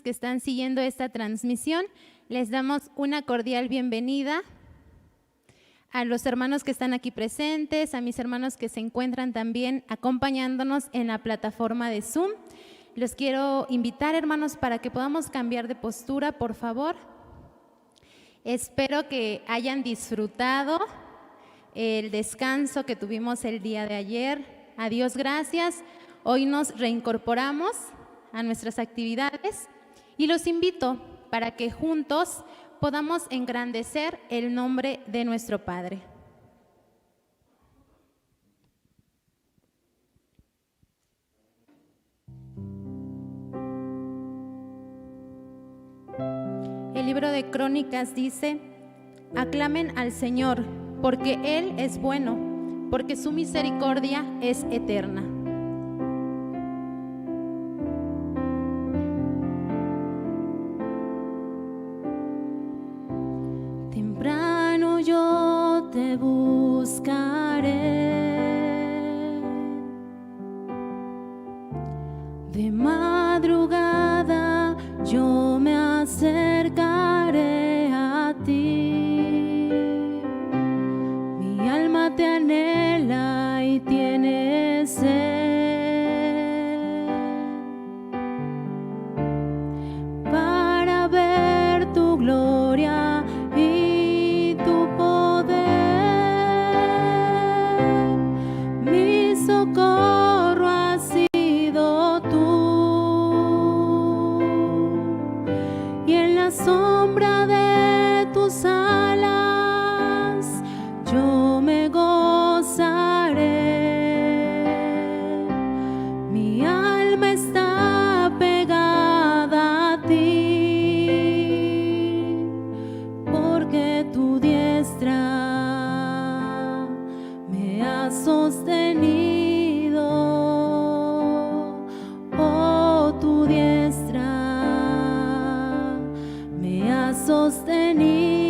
que están siguiendo esta transmisión. Les damos una cordial bienvenida a los hermanos que están aquí presentes, a mis hermanos que se encuentran también acompañándonos en la plataforma de Zoom. Los quiero invitar, hermanos, para que podamos cambiar de postura, por favor. Espero que hayan disfrutado el descanso que tuvimos el día de ayer. A Dios gracias. Hoy nos reincorporamos a nuestras actividades y los invito para que juntos podamos engrandecer el nombre de nuestro Padre. El libro de Crónicas dice: aclamen al Señor, porque Él es bueno, porque su misericordia es eterna. Temprano yo te buscaré, de madrugada yo me acercaré a ti. Mi alma te anhela y tiene sed para ver tu gloria y tu poder. Mi socorro ha sido tú, y en la sombra de tus alas yo me gozaré. Mi alma está pegada a ti, porque tu diestra me ha sostenido. Oh, tu diestra me ha sostenido.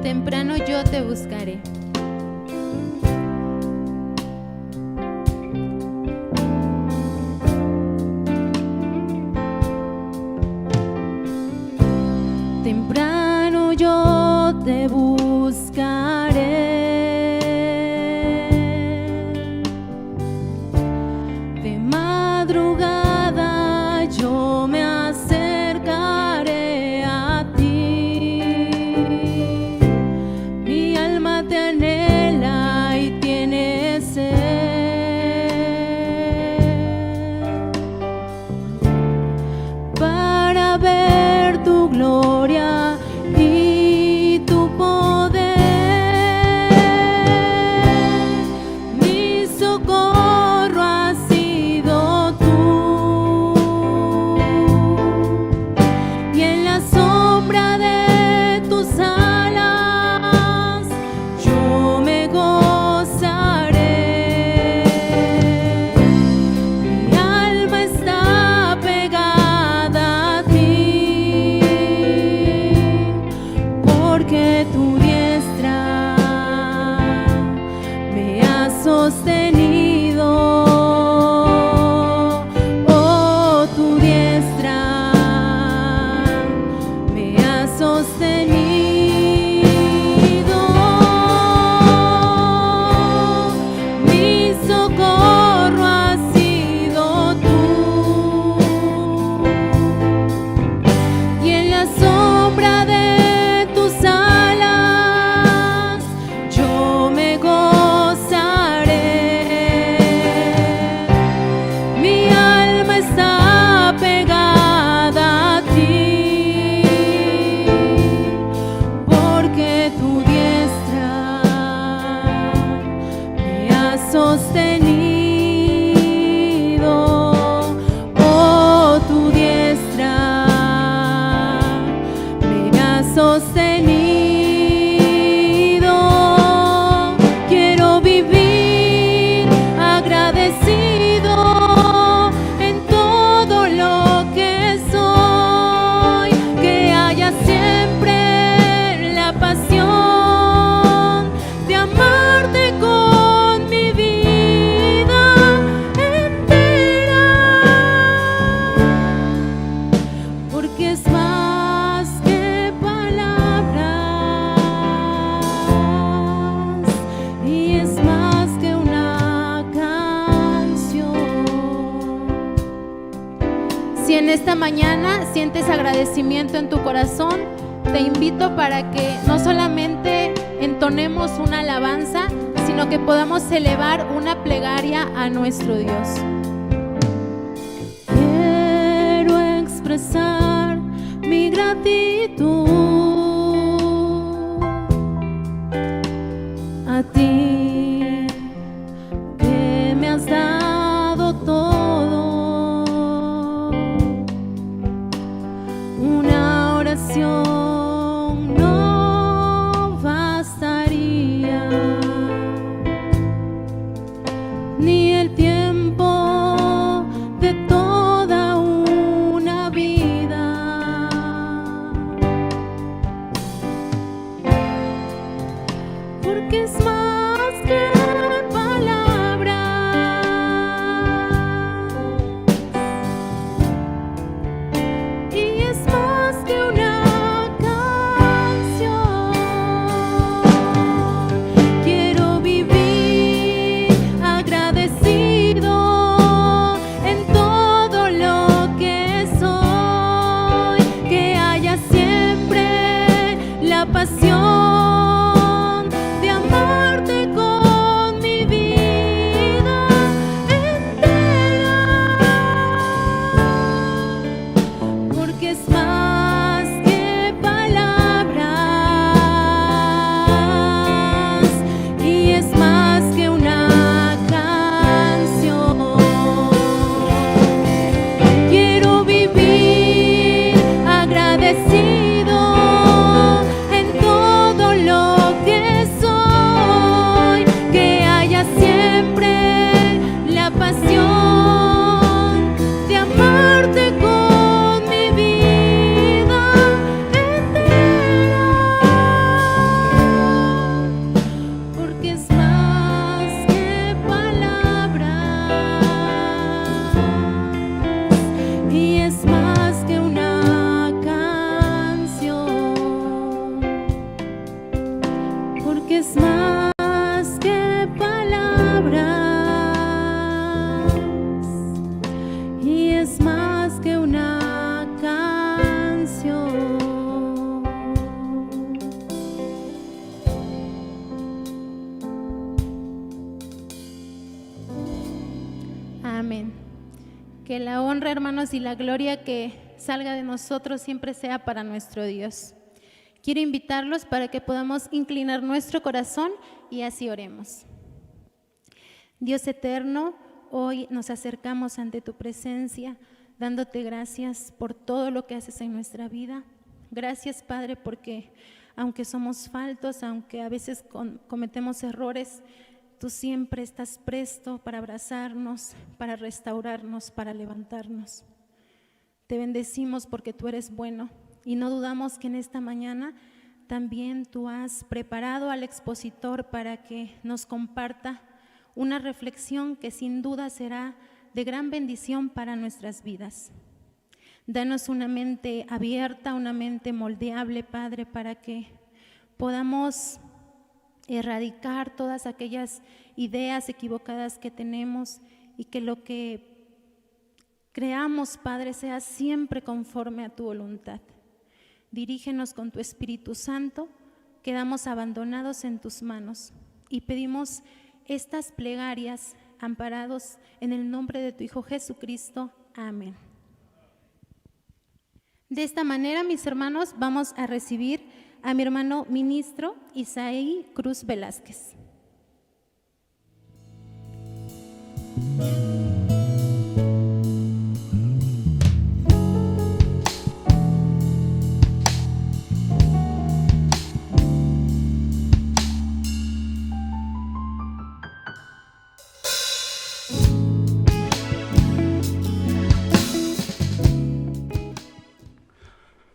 Temprano yo te buscaré. Temprano yo te buscaré, de madrugada yo me acercaré a ti. Mi alma te anhela y tiene sed para ver tu gloria y tu poder. Mi socorro ha sido tú, y en la sombra de tus alas yo me gozaré. Mi alma está pegada a ti, porque tu diestra me ha sostenido. Oh, tu diestra me ha sostenido. Mi socorro ha sido tú, y en la sombra de tus alas yo me gozaré. Mi alma está pegada a ti, porque tu diestra me ha sostenido. Oh, tu diestra me ha sostenido. Quiero vivir agradecido en todo Si en esta mañana sientes agradecimiento en tu corazón, te invito para que no solamente entonemos una alabanza, sino que podamos elevar una plegaria a nuestro Dios. Quiero expresar mi gratitud a ti, que me has dado todo. Una oración no bastaría, ni el tiempo de toda una vida, porque es más que palabras, y es más que una canción. Quiero vivir agradecido en todo lo que soy, que haya siempre la pasión de amarte con mi vida entera, porque es más que palabras y es más que una canción. Quiero vivir agradecido en todo lo que soy, que haya siempre la pasión de amarte con mi vida entera, porque es más que palabras y es más que una canción, porque es más que palabras y es más que una canción. Amén. Que la honra, hermanos, y la gloria que salga de nosotros siempre sea para nuestro Dios. Quiero invitarlos para que podamos inclinar nuestro corazón y así oremos. Dios eterno, hoy nos acercamos ante tu presencia, dándote gracias por todo lo que haces en nuestra vida. Gracias, Padre, porque aunque somos faltos, aunque a veces cometemos errores, tú siempre estás presto para abrazarnos, para restaurarnos, para levantarnos. Te bendecimos porque tú eres bueno y no dudamos que en esta mañana también tú has preparado al expositor para que nos comparta una reflexión que sin duda será de gran bendición para nuestras vidas. Danos una mente abierta, una mente moldeable, Padre, para que podamos erradicar todas aquellas ideas equivocadas que tenemos y que lo que creamos, Padre, sea siempre conforme a tu voluntad. Dirígenos con tu Espíritu Santo, quedamos abandonados en tus manos y pedimos estas plegarias amparados en el nombre de tu Hijo Jesucristo. Amén. De esta manera, mis hermanos, vamos a recibir a mi hermano ministro Isaí Cruz Velázquez.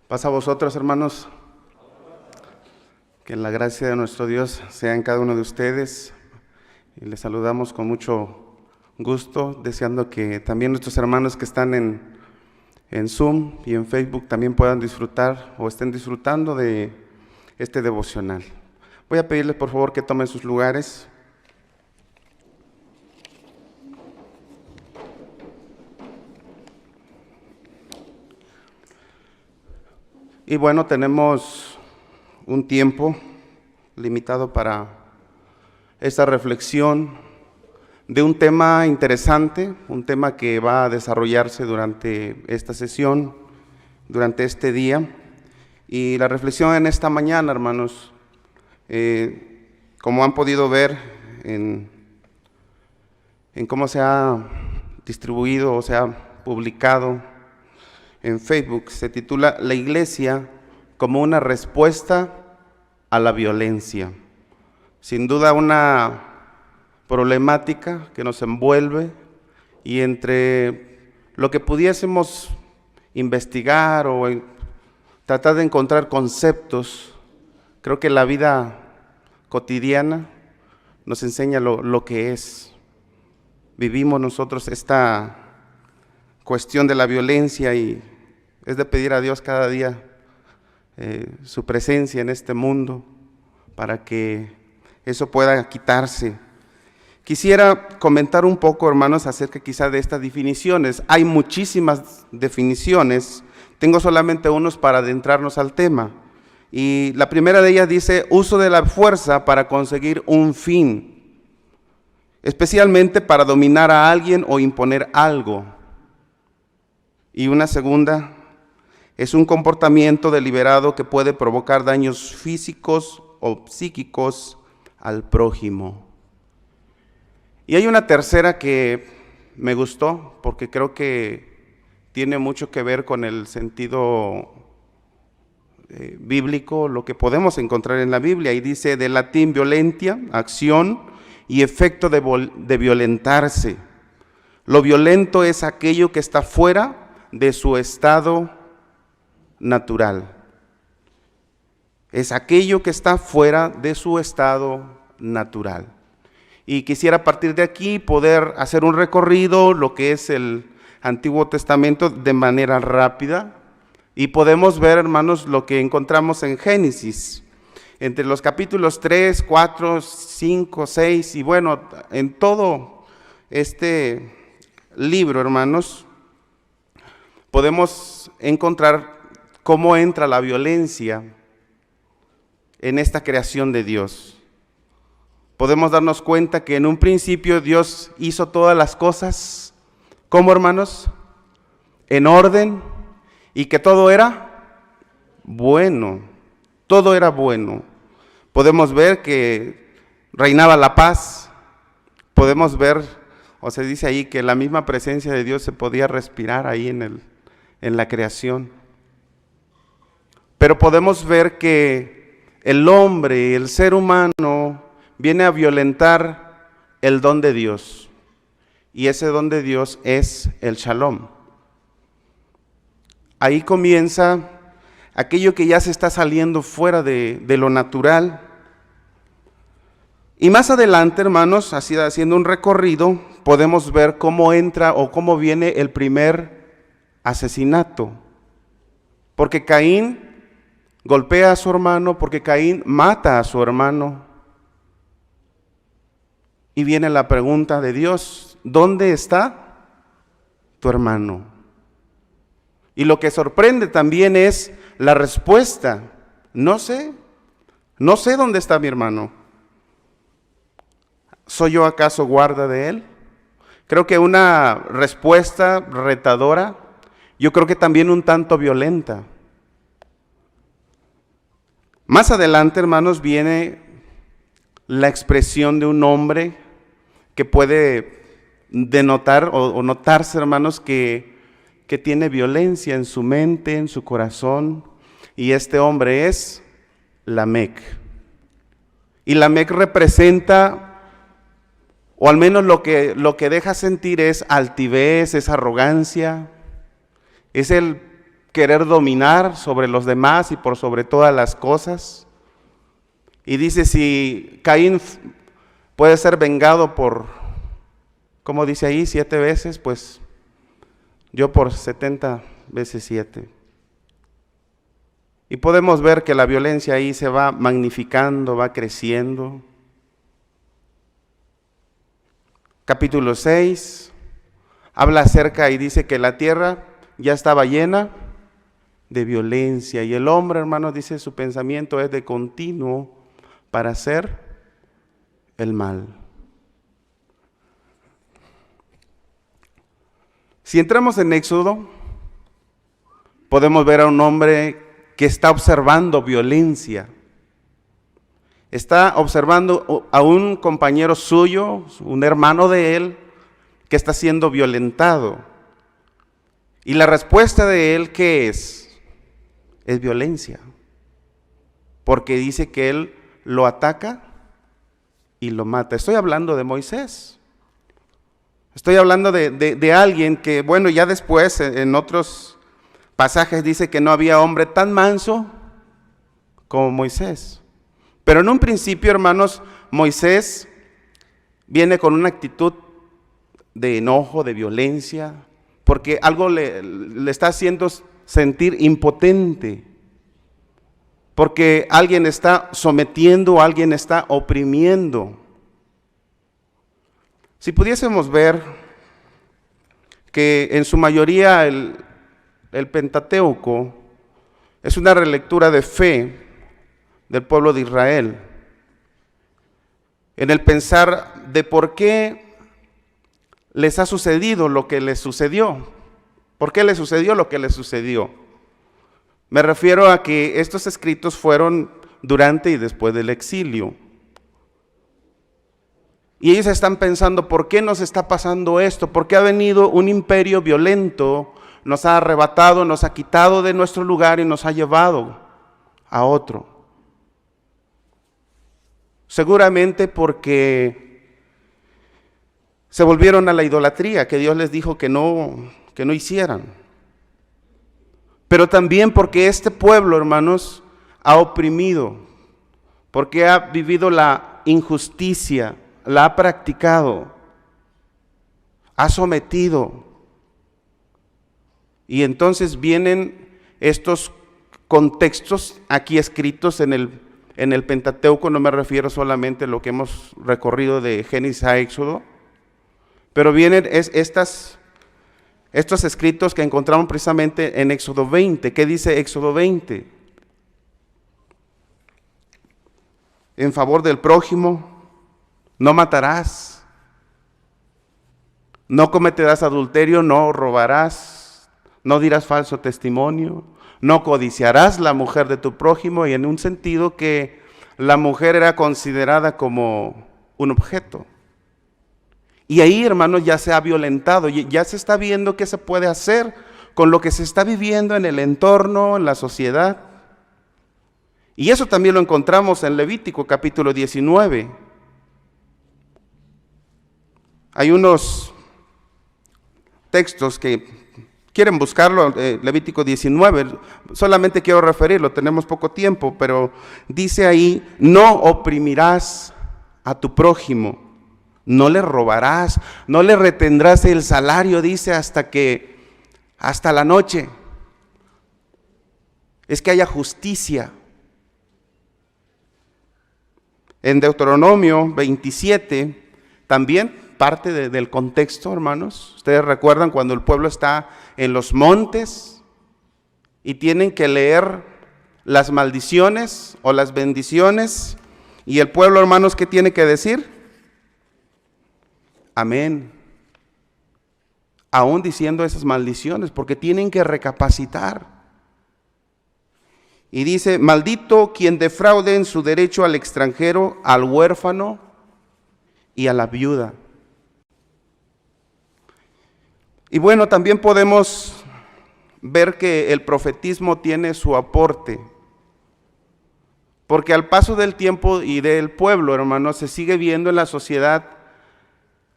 Paz a vosotros, hermanos. Que la gracia de nuestro Dios sea en cada uno de ustedes. Y les saludamos con mucho gusto, deseando que también nuestros hermanos que están en Zoom y en Facebook también puedan disfrutar o estén disfrutando de este devocional. Voy a pedirles por favor que tomen sus lugares. Y bueno, tenemos un tiempo limitado para esta reflexión de un tema interesante, un tema que va a desarrollarse durante esta sesión, durante este día. Y la reflexión en esta mañana, hermanos, como han podido ver en cómo se ha distribuido o se ha publicado en Facebook, se titula La Iglesia como una respuesta a la violencia. Sin duda una problemática que nos envuelve, y entre lo que pudiésemos investigar o tratar de encontrar conceptos, creo que la vida cotidiana nos enseña lo que es. Vivimos nosotros esta cuestión de la violencia y es de pedir a Dios cada día su presencia en este mundo para que eso pueda quitarse. Quisiera comentar un poco, hermanos, acerca quizá de estas definiciones. Hay muchísimas definiciones, tengo solamente unos para adentrarnos al tema. Y la primera de ellas dice, uso de la fuerza para conseguir un fin, especialmente para dominar a alguien o imponer algo. Y una segunda, es un comportamiento deliberado que puede provocar daños físicos o psíquicos al prójimo. Y hay una tercera que me gustó porque creo que tiene mucho que ver con el sentido bíblico, lo que podemos encontrar en la Biblia, y dice del latín violentia, acción y efecto de violentarse. Lo violento es aquello que está fuera de su estado natural. Es aquello que está fuera de su estado natural. Y quisiera a partir de aquí poder hacer un recorrido, lo que es el Antiguo Testamento de manera rápida. Y podemos ver, hermanos, lo que encontramos en Génesis, entre los capítulos 3, 4, 5, 6, y bueno, en todo este libro, hermanos, podemos encontrar cómo entra la violencia en esta creación de Dios. Podemos darnos cuenta que en un principio Dios hizo todas las cosas, ¿cómo, hermanos? En orden, y que todo era bueno, todo era bueno. Podemos ver que reinaba la paz, podemos ver, o se dice ahí que la misma presencia de Dios se podía respirar ahí en la creación. Pero podemos ver que el hombre, el ser humano, viene a violentar el don de Dios. Y ese don de Dios es el Shalom. Ahí comienza aquello que ya se está saliendo fuera de lo natural. Y más adelante, hermanos, así haciendo un recorrido, podemos ver cómo entra o cómo viene el primer asesinato. Porque Caín golpea a su hermano, porque Caín mata a su hermano. Y viene la pregunta de Dios, ¿dónde está tu hermano? Y lo que sorprende también es la respuesta, no sé dónde está mi hermano. ¿Soy yo acaso guarda de él? Creo que una respuesta retadora, yo creo que también un tanto violenta. Más adelante, hermanos, viene la expresión de un hombre que puede denotar o notarse, hermanos, que tiene violencia en su mente, en su corazón, y este hombre es Lamec. Y Lamec representa, o al menos lo que deja sentir es altivez, es arrogancia, es el querer dominar sobre los demás y por sobre todas las cosas. Y dice, si Caín puede ser vengado por, como dice ahí, 7 veces, pues yo por 70 veces 7. Y podemos ver que la violencia ahí se va magnificando, va creciendo. Capítulo 6 habla acerca y dice que la tierra ya estaba llena de violencia. Y el hombre, hermanos, dice, su pensamiento es de continuo para hacer el mal. Si entramos en Éxodo, podemos ver a un hombre que está observando violencia. Está observando a un compañero suyo, un hermano de él, que está siendo violentado. Y la respuesta de él, ¿qué es? Es violencia. Porque dice que él lo ataca y lo mata. Estoy hablando de Moisés. Estoy hablando de alguien que, bueno, ya después en otros pasajes dice que no había hombre tan manso como Moisés. Pero en un principio, hermanos, Moisés viene con una actitud de enojo, de violencia, porque algo le está haciendo sentir impotente, porque alguien está sometiendo, alguien está oprimiendo. Si pudiésemos ver que en su mayoría el Pentateuco es una relectura de fe del pueblo de Israel, en el pensar de por qué les ha sucedido lo que les sucedió. ¿Por qué les sucedió lo que les sucedió? Me refiero a que estos escritos fueron durante y después del exilio. Y ellos están pensando, ¿por qué nos está pasando esto? ¿Por qué ha venido un imperio violento, nos ha arrebatado, nos ha quitado de nuestro lugar y nos ha llevado a otro? Seguramente porque se volvieron a la idolatría que Dios les dijo que no hicieran. Pero también porque este pueblo, hermanos, ha oprimido, porque ha vivido la injusticia, la ha practicado, ha sometido. Y entonces vienen estos contextos aquí escritos en el Pentateuco. No me refiero solamente a lo que hemos recorrido de Génesis a Éxodo, pero vienen estos escritos que encontramos precisamente en Éxodo 20. ¿Qué dice Éxodo 20? En favor del prójimo, no matarás, no cometerás adulterio, no robarás, no dirás falso testimonio, no codiciarás la mujer de tu prójimo, y en un sentido que la mujer era considerada como un objeto. Y ahí, hermanos, ya se ha violentado, ya se está viendo qué se puede hacer con lo que se está viviendo en el entorno, en la sociedad. Y eso también lo encontramos en Levítico capítulo 19. Hay unos textos que quieren buscarlo, Levítico 19, solamente quiero referirlo, tenemos poco tiempo, pero dice ahí, no oprimirás a tu prójimo, no le robarás, no le retendrás el salario, dice, hasta la noche. Es que haya justicia. En Deuteronomio 27, también parte del contexto, hermanos. Ustedes recuerdan cuando el pueblo está en los montes y tienen que leer las maldiciones o las bendiciones, y el pueblo, hermanos, ¿qué tiene que decir? Amén. Aún diciendo esas maldiciones, porque tienen que recapacitar. Y dice, maldito quien defraude en su derecho al extranjero, al huérfano y a la viuda. Y bueno, también podemos ver que el profetismo tiene su aporte, porque al paso del tiempo y del pueblo, hermanos, se sigue viendo en la sociedad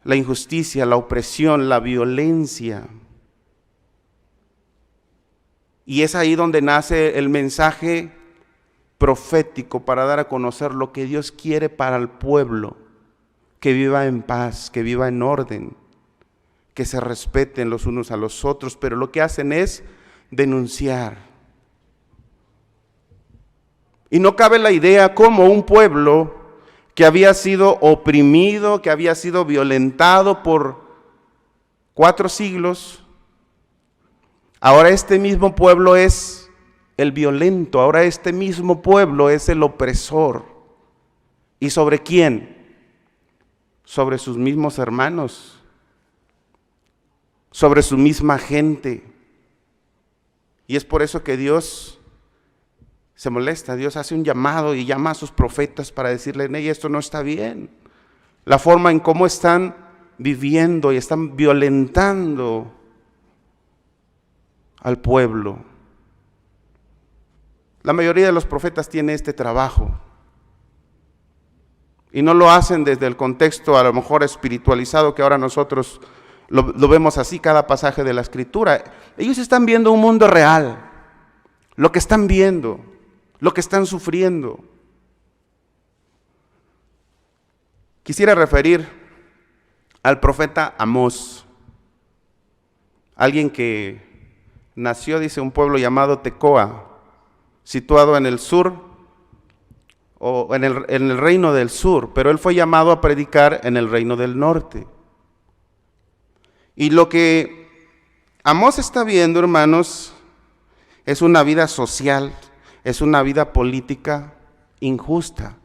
la injusticia, la opresión, la violencia. Y es ahí donde nace el mensaje profético para dar a conocer lo que Dios quiere para el pueblo, que viva en paz, que viva en orden, que se respeten los unos a los otros, pero lo que hacen es denunciar. Y no cabe la idea cómo un pueblo que había sido oprimido, que había sido violentado por 4 siglos, ahora este mismo pueblo es el violento, ahora este mismo pueblo es el opresor. ¿Y sobre quién? Sobre sus mismos hermanos, sobre su misma gente. Y es por eso que Dios se molesta. Dios hace un llamado y llama a sus profetas para decirle: hey, esto no está bien. La forma en cómo están viviendo y están violentando al pueblo. La mayoría de los profetas tiene este trabajo. Y no lo hacen desde el contexto a lo mejor espiritualizado que ahora nosotros lo vemos así cada pasaje de la Escritura. Ellos están viendo un mundo real, lo que están viendo, lo que están sufriendo. Quisiera referir al profeta Amós, alguien que nació, dice, un pueblo llamado Tecoa, situado en el sur, o en el reino del sur, pero él fue llamado a predicar en el reino del norte. Y lo que Amós está viendo, hermanos, es una vida social, es una vida política injusta.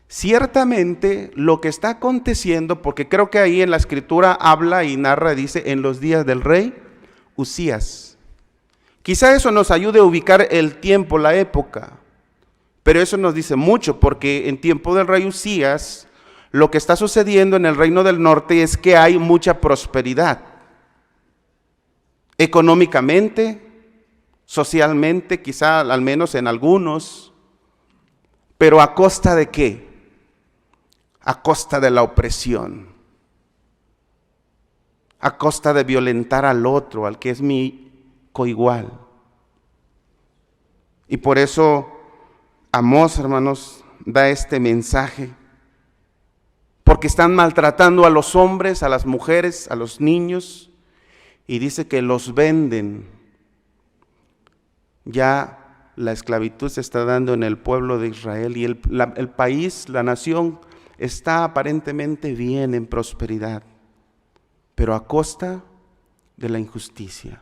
Ciertamente lo que está aconteciendo, porque creo que ahí en la Escritura habla y narra, dice, en los días del rey Usías. Quizá eso nos ayude a ubicar el tiempo, la época, pero eso nos dice mucho, porque en tiempo del rey Usías, lo que está sucediendo en el reino del norte es que hay mucha prosperidad, económicamente, socialmente, quizá al menos en algunos, pero ¿a costa de qué? A costa de la opresión, a costa de violentar al otro, al que es mi coigual. Y por eso Amós, hermanos, da este mensaje, porque están maltratando a los hombres, a las mujeres, a los niños, y dice que los venden. Ya la esclavitud se está dando en el pueblo de Israel y el país, la nación, está aparentemente bien, en prosperidad, pero a costa de la injusticia.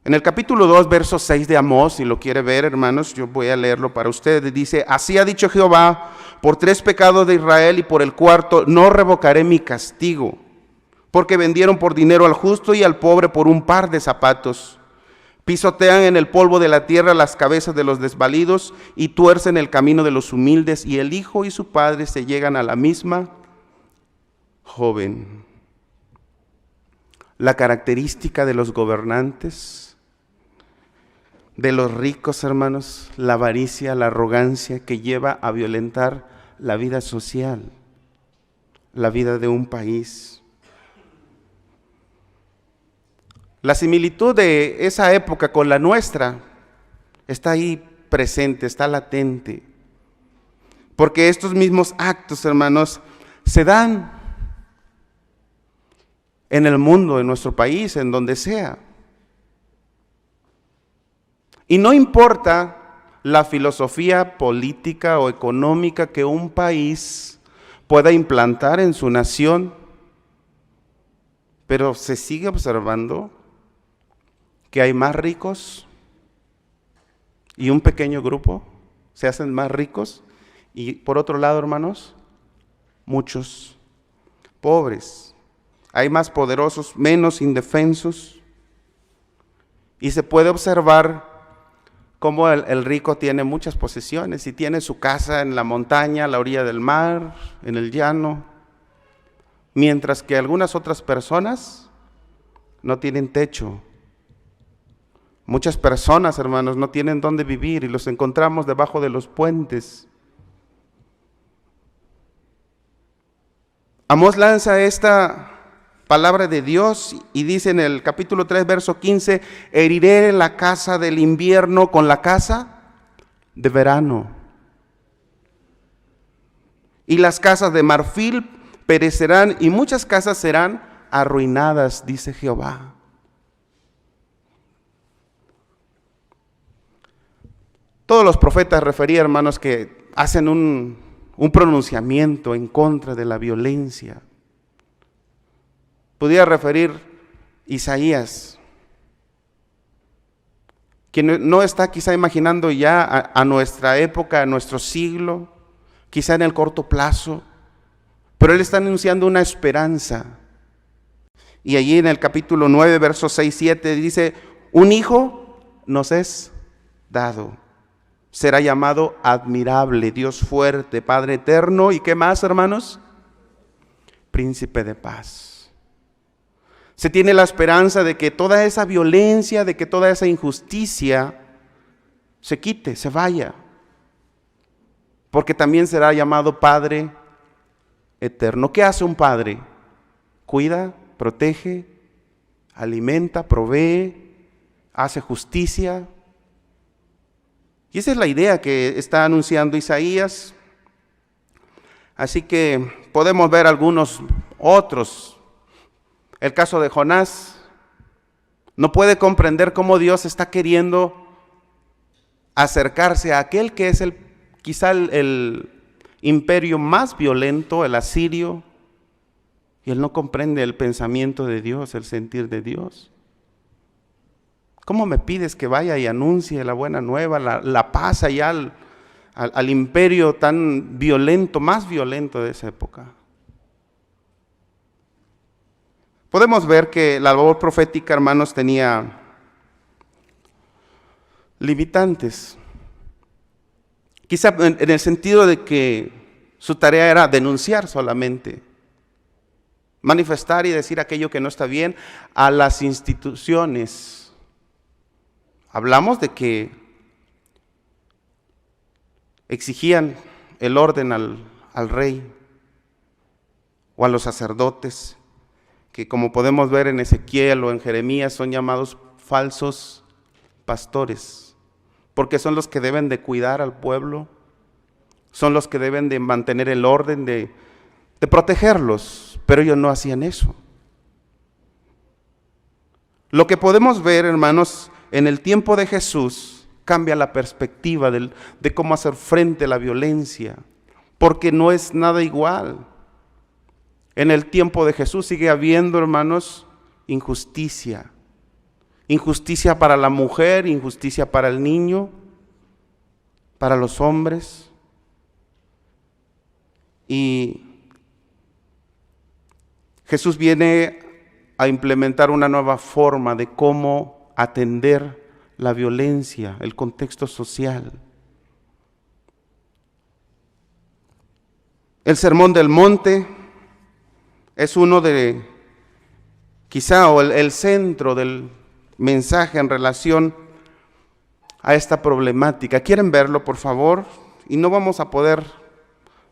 En el capítulo 2, verso 6 de Amós, si lo quiere ver, hermanos, yo voy a leerlo para ustedes. Dice: así ha dicho Jehová, por 3 pecados de Israel y por el 4º no revocaré mi castigo, porque vendieron por dinero al justo y al pobre por un par de zapatos. Pisotean en el polvo de la tierra las cabezas de los desvalidos y tuercen el camino de los humildes, y el hijo y su padre se llegan a la misma joven. La característica de los gobernantes, de los ricos, hermanos, la avaricia, la arrogancia que lleva a violentar la vida social, la vida de un país. La similitud de esa época con la nuestra está ahí presente, está latente, porque estos mismos actos, hermanos, se dan en el mundo, en nuestro país, en donde sea. Y no importa la filosofía política o económica que un país pueda implantar en su nación, pero se sigue observando que hay más ricos y un pequeño grupo se hacen más ricos, y por otro lado, hermanos, muchos pobres. Hay más poderosos, menos indefensos, y se puede observar cómo el rico tiene muchas posesiones y tiene su casa en la montaña, a la orilla del mar, en el llano, mientras que algunas otras personas no tienen techo. Muchas personas, hermanos, no tienen dónde vivir y los encontramos debajo de los puentes. Amós lanza esta palabra de Dios y dice en el capítulo 3, verso 15: heriré la casa del invierno con la casa de verano, y las casas de marfil perecerán y muchas casas serán arruinadas, dice Jehová. Todos los profetas referían, hermanos, que hacen un pronunciamiento en contra de la violencia. Pudiera referir Isaías, quien no está quizá imaginando ya a nuestra época, a nuestro siglo, quizá en el corto plazo, pero Él está anunciando una esperanza. Y allí en el capítulo 9, versos 6, 7 dice, un hijo nos es dado. Será llamado admirable, Dios fuerte, Padre eterno. ¿Y qué más, hermanos? Príncipe de paz. Se tiene la esperanza de que toda esa violencia, de que toda esa injusticia se quite, se vaya. Porque también será llamado Padre eterno. ¿Qué hace un padre? Cuida, protege, alimenta, provee, hace justicia. Y esa es la idea que está anunciando Isaías. Así que podemos ver algunos otros. El caso de Jonás. No puede comprender cómo Dios está queriendo acercarse a aquel que es quizá el imperio más violento, el asirio. Y él no comprende el pensamiento de Dios, el sentir de Dios. ¿Cómo me pides que vaya y anuncie la buena nueva, la paz allá al imperio tan violento, más violento de esa época? Podemos ver que la labor profética, hermanos, tenía limitantes. Quizá en el sentido de que su tarea era denunciar solamente, manifestar y decir aquello que no está bien a las instituciones. Hablamos de que exigían el orden al rey o a los sacerdotes, que como podemos ver en Ezequiel o en Jeremías son llamados falsos pastores, porque son los que deben de cuidar al pueblo, son los que deben de mantener el orden, de protegerlos, pero ellos no hacían eso. Lo que podemos ver, hermanos, en el tiempo de Jesús cambia la perspectiva de cómo hacer frente a la violencia, porque no es nada igual. En el tiempo de Jesús sigue habiendo, hermanos, injusticia. Injusticia para la mujer, injusticia para el niño, para los hombres. Y Jesús viene a implementar una nueva forma de cómo atender la violencia, el contexto social. El Sermón del Monte es uno de, quizá, o el centro del mensaje en relación a esta problemática. ¿Quieren verlo, por favor? Y no vamos a poder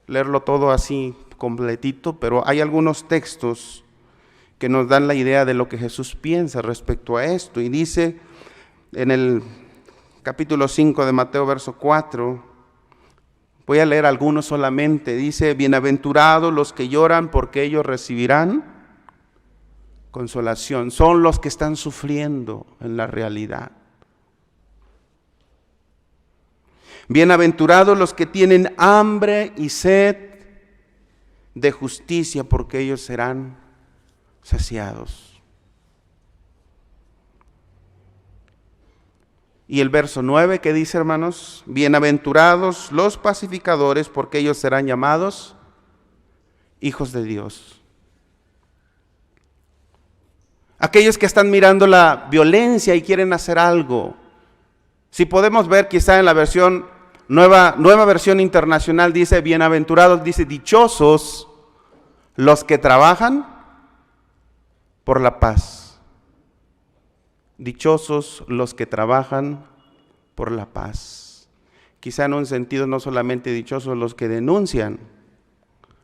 leerlo todo así completito, pero hay algunos textos que nos dan la idea de lo que Jesús piensa respecto a esto. Y dice en el capítulo 5 de Mateo, verso 4, voy a leer algunos solamente. Dice, bienaventurados los que lloran porque ellos recibirán consolación. Son los que están sufriendo en la realidad. Bienaventurados los que tienen hambre y sed de justicia porque ellos serán saciados. Y el verso 9 que dice, hermanos, bienaventurados los pacificadores porque ellos serán llamados hijos de Dios. Aquellos que están mirando la violencia y quieren hacer algo. Si podemos ver quizá en la versión nueva versión internacional dice bienaventurados, dice dichosos los que trabajan por la paz. Dichosos los que trabajan por la paz. Quizá en un sentido no solamente dichosos los que denuncian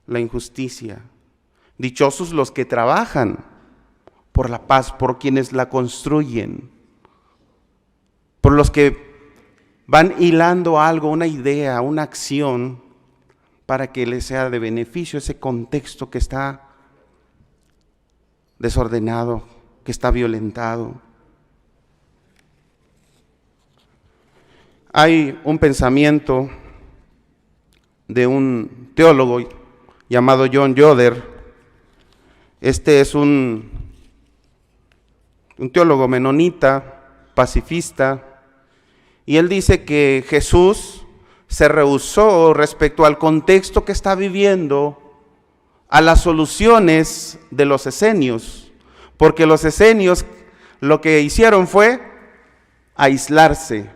la injusticia. Dichosos los que trabajan por la paz, por quienes la construyen. Por los que van hilando algo, una idea, una acción, para que les sea de beneficio ese contexto que está desordenado, que está violentado. Hay un pensamiento de un teólogo llamado John Yoder. Este es un teólogo menonita, pacifista, Y él dice que Jesús se rehusó respecto al contexto que está viviendo a las soluciones de los esenios, porque los esenios lo que hicieron fue aislarse,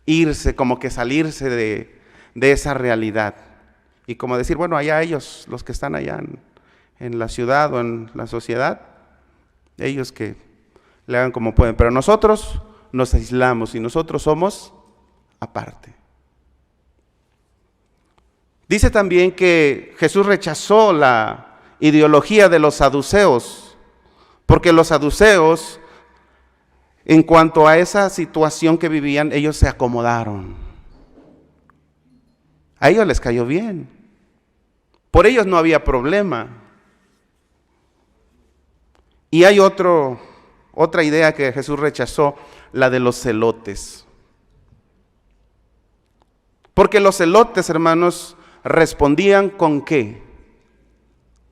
irse, como que salirse de esa realidad. Y como decir, bueno, allá ellos, los que están allá en la ciudad o en la sociedad, ellos que le hagan como pueden, pero nosotros nos aislamos y nosotros somos aparte. Dice también que Jesús rechazó la ideología de los saduceos, porque los saduceos, en cuanto a esa situación que vivían, ellos se acomodaron. A ellos les cayó bien. Por ellos no había problema. Y hay otra idea que Jesús rechazó, la de los celotes. Porque los celotes, hermanos, respondían ¿con qué?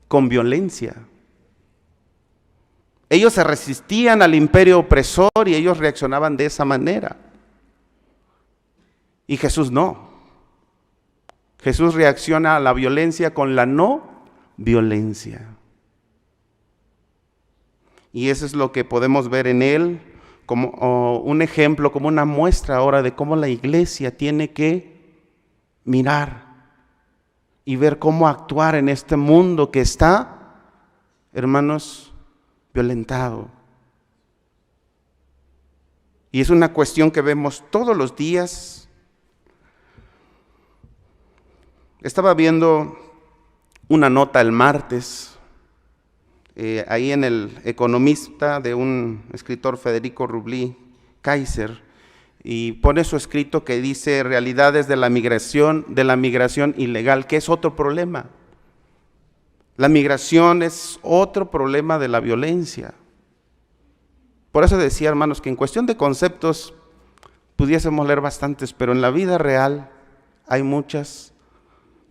Con violencia. Ellos se resistían al imperio opresor y ellos reaccionaban de esa manera. Y Jesús no. Jesús reacciona a la violencia con la no violencia. Y eso es lo que podemos ver en él como un ejemplo, como una muestra ahora de cómo la iglesia tiene que mirar y ver cómo actuar en este mundo que está, hermanos, violentado. Y es una cuestión que vemos todos los días. Estaba viendo una nota el martes, ahí en El Economista, de un escritor, Federico Rubli Kaiser, y pone su escrito que dice realidades de la migración ilegal, que es otro problema. La migración es otro problema de la violencia. Por eso decía, hermanos, que en cuestión de conceptos pudiésemos leer bastantes, pero en la vida real hay muchas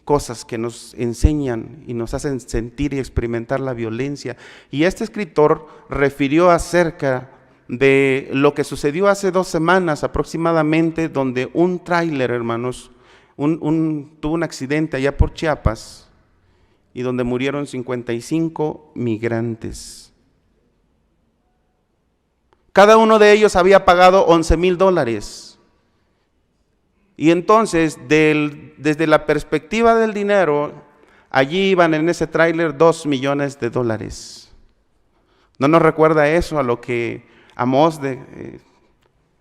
cosas que nos enseñan y nos hacen sentir y experimentar la violencia. Y este escritor refirió acerca de lo que sucedió hace 2 semanas aproximadamente, donde un tráiler, hermanos, tuvo un accidente allá por Chiapas y donde murieron 55 migrantes. Cada uno de ellos había pagado $11,000. Y entonces, desde la perspectiva del dinero, allí iban en ese tráiler $2 millones. ¿No nos recuerda eso a lo que Amós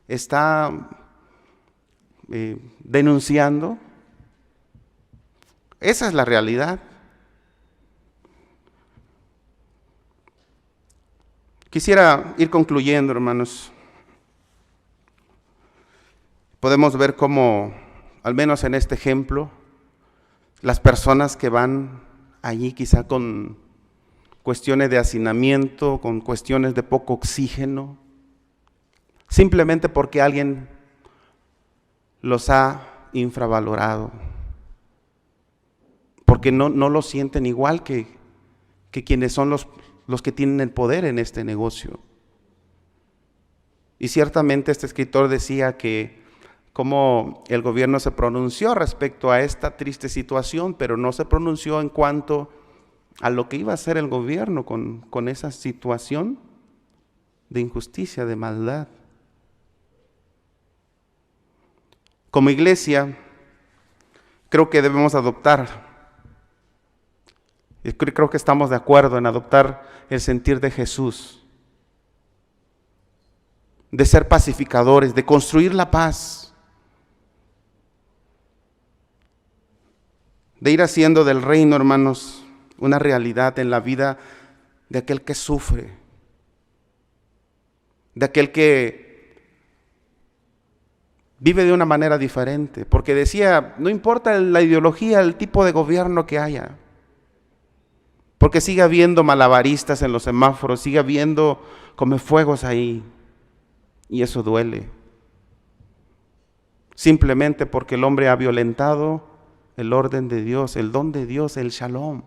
está denunciando? Esa es la realidad. Quisiera ir concluyendo, hermanos. Podemos ver cómo, al menos en este ejemplo, las personas que van allí quizá con cuestiones de hacinamiento, con cuestiones de poco oxígeno, simplemente porque alguien los ha infravalorado, porque no lo sienten igual que quienes son los que tienen el poder en este negocio. Y ciertamente este escritor decía que cómo el gobierno se pronunció respecto a esta triste situación, pero no se pronunció en cuanto a lo que iba a hacer el gobierno con esa situación de injusticia, de maldad. Como iglesia, creo que debemos adoptar, creo que estamos de acuerdo en adoptar el sentir de Jesús, de ser pacificadores, de construir la paz, de ir haciendo del reino, hermanos, una realidad en la vida de aquel que sufre, de aquel que vive de una manera diferente, porque decía, no importa la ideología, el tipo de gobierno que haya, porque sigue habiendo malabaristas en los semáforos, sigue habiendo comefuegos ahí, y eso duele, simplemente porque el hombre ha violentado el orden de Dios, el don de Dios, el shalom,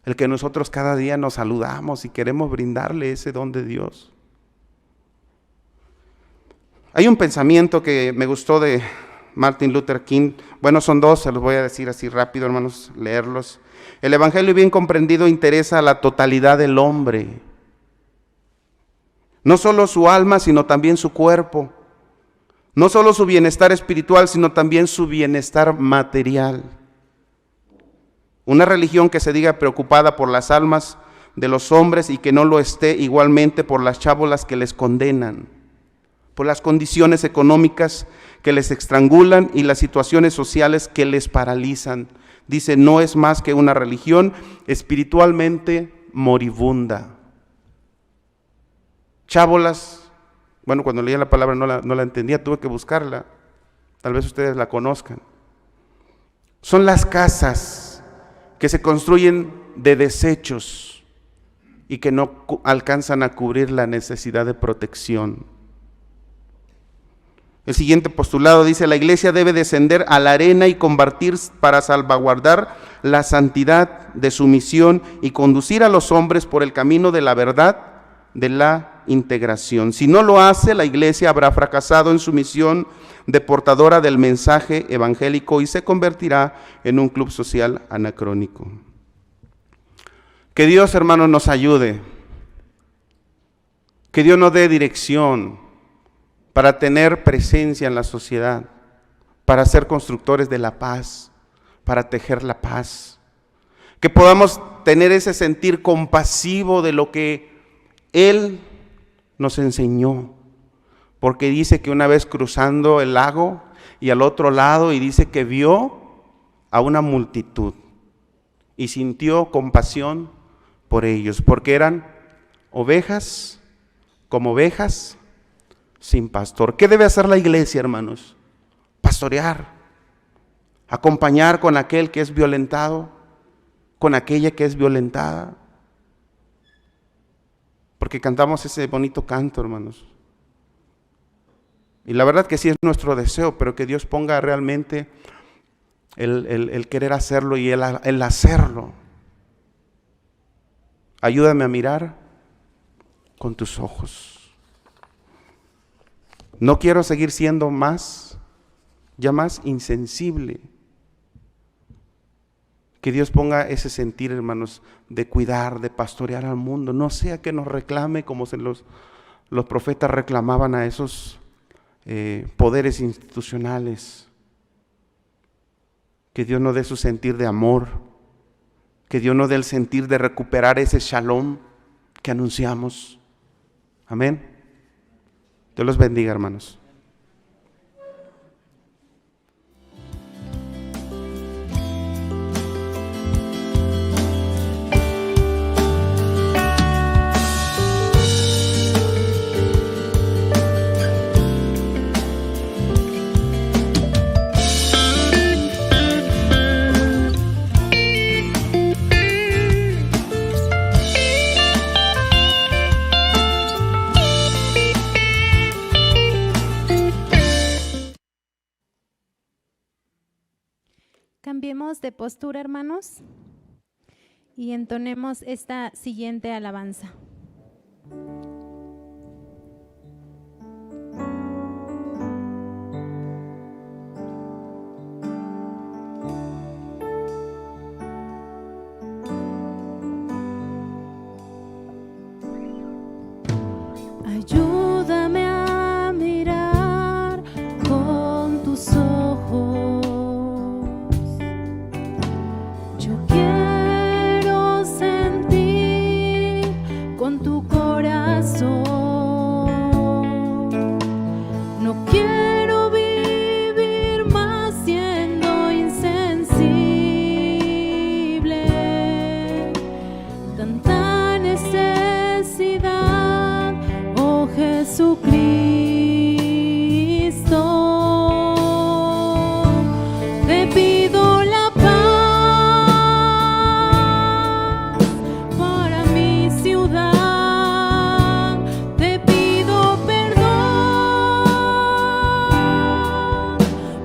el que nosotros cada día nos saludamos y queremos brindarle ese don de Dios. Hay un pensamiento que me gustó de Martin Luther King. Bueno, son dos, se los voy a decir así rápido, hermanos, leerlos. El evangelio bien comprendido interesa a la totalidad del hombre. No solo su alma, sino también su cuerpo. No solo su bienestar espiritual, sino también su bienestar material. Una religión que se diga preocupada por las almas de los hombres y que no lo esté igualmente por las chábolas que les condenan, por las condiciones económicas que les estrangulan y las situaciones sociales que les paralizan. Dice, no es más que una religión espiritualmente moribunda. Chábolas, bueno, cuando leía la palabra no la entendía, tuve que buscarla, tal vez ustedes la conozcan. Son las casas que se construyen de desechos y que no alcanzan a cubrir la necesidad de protección. El siguiente postulado dice, la iglesia debe descender a la arena y combatir para salvaguardar la santidad de su misión y conducir a los hombres por el camino de la verdad, de la integración. Si no lo hace, la iglesia habrá fracasado en su misión de portadora del mensaje evangélico y se convertirá en un club social anacrónico. Que Dios, hermanos, nos ayude. Que Dios nos dé dirección para tener presencia en la sociedad, para ser constructores de la paz, para tejer la paz. Que podamos tener ese sentir compasivo de lo que Él nos enseñó, porque dice que una vez cruzando el lago y al otro lado, y dice que vio a una multitud y sintió compasión por ellos, porque eran ovejas como ovejas sin pastor. ¿Qué debe hacer la iglesia, hermanos? Pastorear, acompañar con aquel que es violentado, con aquella que es violentada. Porque cantamos ese bonito canto, hermanos. Y la verdad que sí es nuestro deseo, pero que Dios ponga realmente el querer hacerlo y el hacerlo. Ayúdame a mirar con tus ojos. No quiero seguir siendo ya más insensible. Que Dios ponga ese sentir, hermanos, de cuidar, de pastorear al mundo. No sea que nos reclame como los profetas reclamaban a esos poderes institucionales. Que Dios nos dé su sentir de amor. Que Dios nos dé el sentir de recuperar ese shalom que anunciamos. Amén. Dios los bendiga, hermanos. Cambiemos de postura, hermanos, y entonemos esta siguiente alabanza. Ayúdame a mirar con tus ojos. Yo quiero sentir con tu corazón. No quiero vivir más siendo insensible. Tanta necesidad, oh Jesucristo. Te pido la paz para mi ciudad. Te pido perdón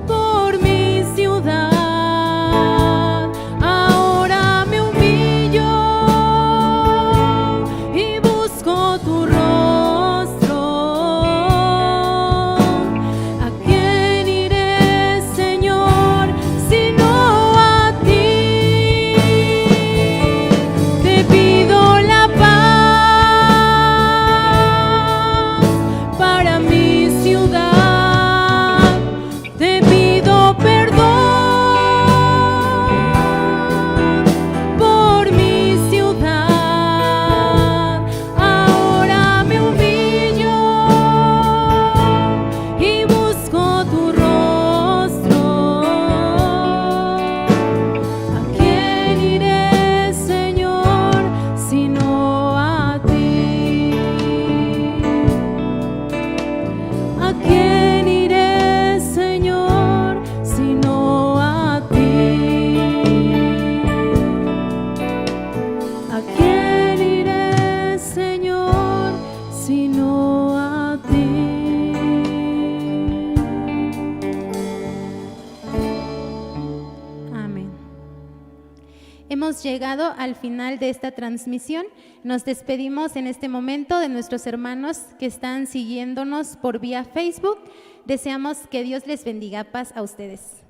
por mi ciudad. Ahora me humillo y busco tu rostro. hemos llegado al final de esta transmisión. Nos despedimos en este momento de nuestros hermanos que están siguiéndonos por vía Facebook. Deseamos que Dios les bendiga. Paz a ustedes.